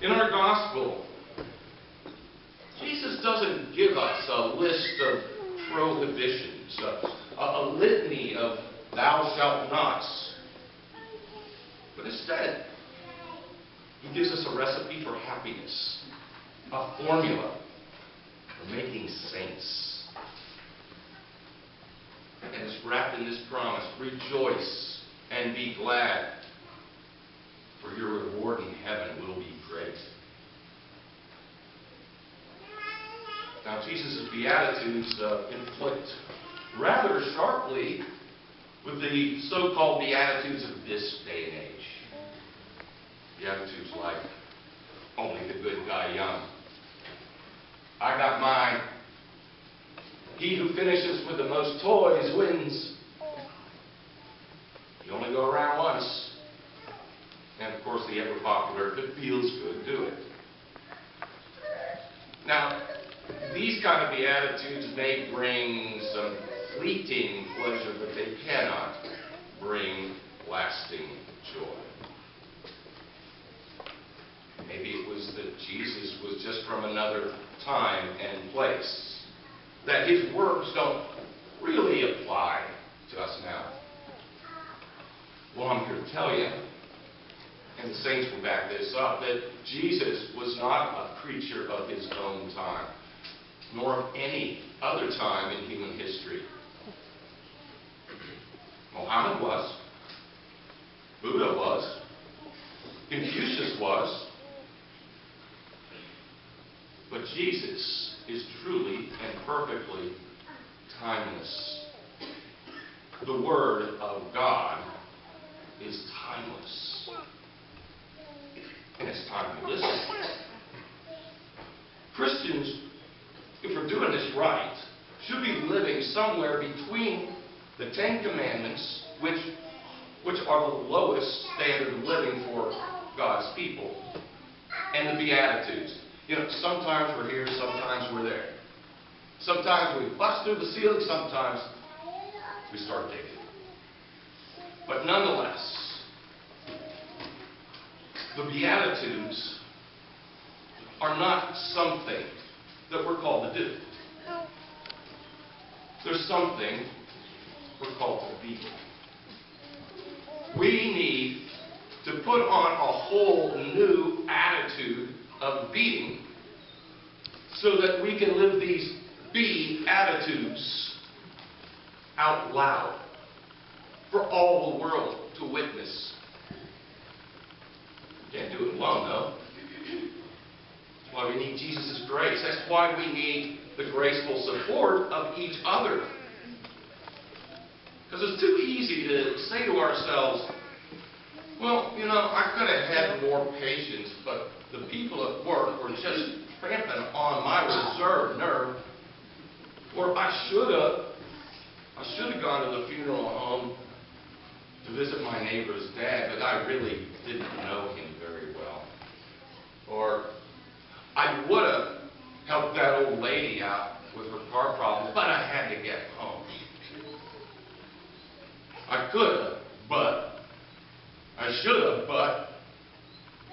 In our gospel, Jesus doesn't give us a list of prohibitions, a litany of thou shalt nots. But instead, he gives us a recipe for happiness, a formula for making saints. And it's wrapped in this promise: rejoice and be glad, for your reward in heaven will be great. Now, Jesus' Beatitudes inflict rather sharply with the so-called Beatitudes of this day and age. Beatitudes like, only the good die young. I got mine. He who finishes with the most toys wins. You only go around once. And of course the ever popular, if it feels good, do it. Now, these kind of Beatitudes may bring some fleeting pleasure, but they cannot bring lasting joy. Maybe it was that Jesus was just from another time and place, that his words don't really apply to us now. Well, I'm here to tell you, and the saints will back this up, that Jesus was not a creature of his own time, nor of any other time in human history. Muhammad was. Buddha was. Confucius was. But Jesus is truly and perfectly timeless. The Word of God is timeless. And it's time to listen. Christians, if we're doing this right, should be living somewhere between the Ten Commandments, which are the lowest standard of living for God's people, and the Beatitudes. You know, sometimes we're here, sometimes we're there. Sometimes we bust through the ceiling, sometimes we start digging. But nonetheless, the Beatitudes are not something that we're called to do. There's something we're called to be. We need to put on a whole new attitude of being so that we can live these be attitudes out loud for all the world to witness. Can't do it alone, though. That's why we need Jesus' grace. That's why we need the graceful support of each other. Because it's too easy to say to ourselves, well, you know, I could have had more patience, but the people at work were just tramping on my reserve nerve. Or I should have gone to the funeral home to visit my neighbor's dad, but I really didn't know him very well. Or I would have helped that old lady out with her car problems, but I had to get home. I could have, but I should have, but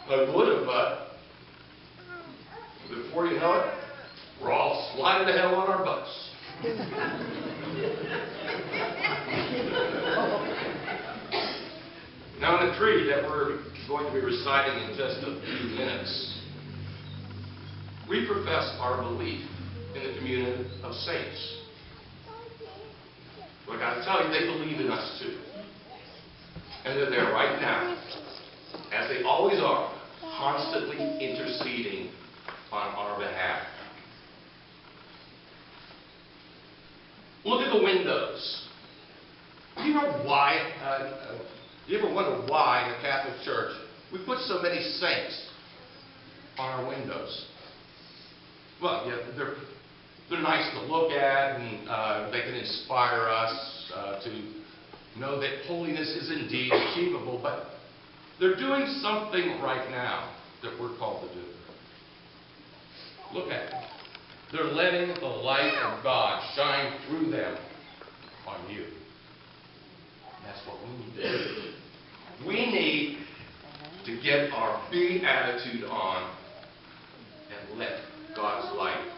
I would have, but before you know it, we're all sliding the hell on our butts. Now, in the tree that we're going to be reciting in just a few minutes, we profess our belief in the communion of saints. But I got to tell you, they believe in us too. And they're there right now, as they always are, constantly interceding on our behalf. Look at the windows. Do you ever wonder why in the Catholic Church we put so many saints on our windows? Well, yeah, they're nice to look at, and they can inspire us to know that holiness is indeed achievable, but they're doing something right now that we're called to do. Look at them. They're letting the light of God shine through them on you. And that's what we need to do. We need to get our be attitude on let God's light